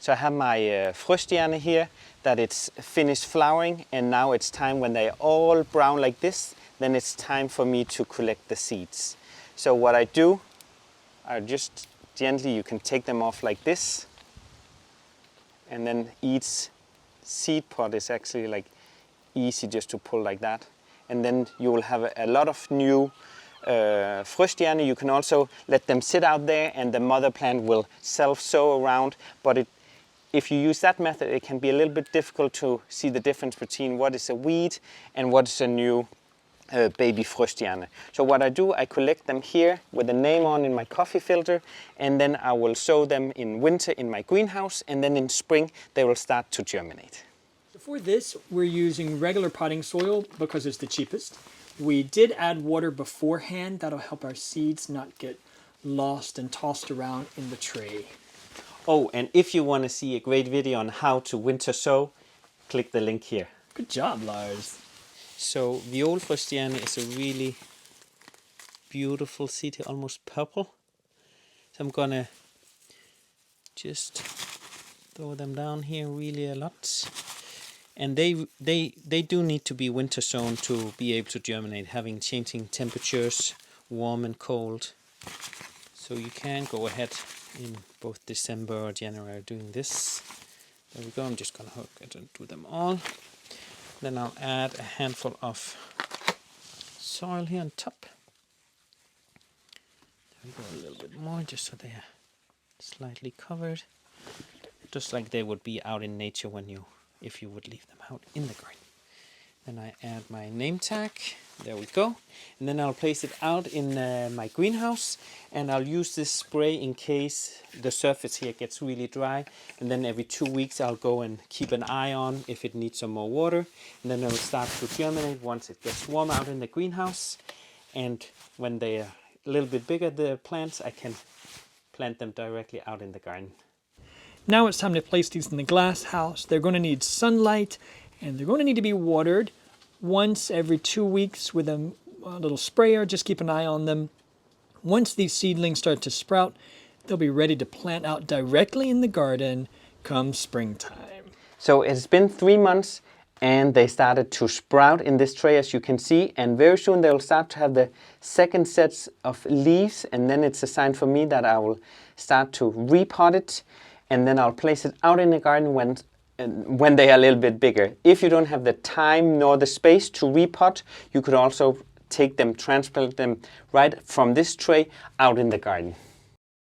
So I have my frøstjerne here, that it's finished flowering, and now it's time when they're all brown like this, then it's time for me to collect the seeds. So what I do, I just gently, you can take them off like this, and then each seed pod is actually like easy just to pull like that. And then you will have a lot of new frøstjerne. You can also let them sit out there and the mother plant will self-sow around, but if you use that method, it can be a little bit difficult to see the difference between what is a weed and what is a new baby frøstjerne. So what I do, I collect them here with a name on in my coffee filter, and then I will sow them in winter in my greenhouse, and then in spring they will start to germinate. For this, we're using regular potting soil because it's the cheapest. We did add water beforehand. That'll help our seeds not get lost and tossed around in the tray. Oh, and if you want to see a great video on how to winter sow, click the link here. Good job, Lars. So violfrøstjerne is a really beautiful seed here, almost purple. So I'm gonna just throw them down here really a lot. And they do need to be winter sown to be able to germinate, having changing temperatures, warm and cold. So you can go ahead in both December or January doing this. There we go, I'm just gonna hook it and do them all. Then I'll add a handful of soil here on top. There we go, a little bit more just so they are slightly covered. Just like they would be out in nature if you would leave them out in the garden. Then I add my name tag, there we go. And then I'll place it out in my greenhouse, and I'll use this spray in case the surface here gets really dry. And then every 2 weeks I'll go and keep an eye on if it needs some more water. And then it'll start to germinate once it gets warm out in the greenhouse. And when they are a little bit bigger, the plants, I can plant them directly out in the garden. Now it's time to place these in the glass house. They're going to need sunlight, and they're going to need to be watered once every 2 weeks with a little sprayer. Just keep an eye on them. Once these seedlings start to sprout, they'll be ready to plant out directly in the garden come springtime. So it's been 3 months and they started to sprout in this tray, as you can see, and very soon they'll start to have the second sets of leaves, and then it's a sign for me that I will start to repot it, and then I'll place it out in the garden when they are a little bit bigger. If you don't have the time nor the space to repot, you could also take them, transplant them right from this tray out in the garden.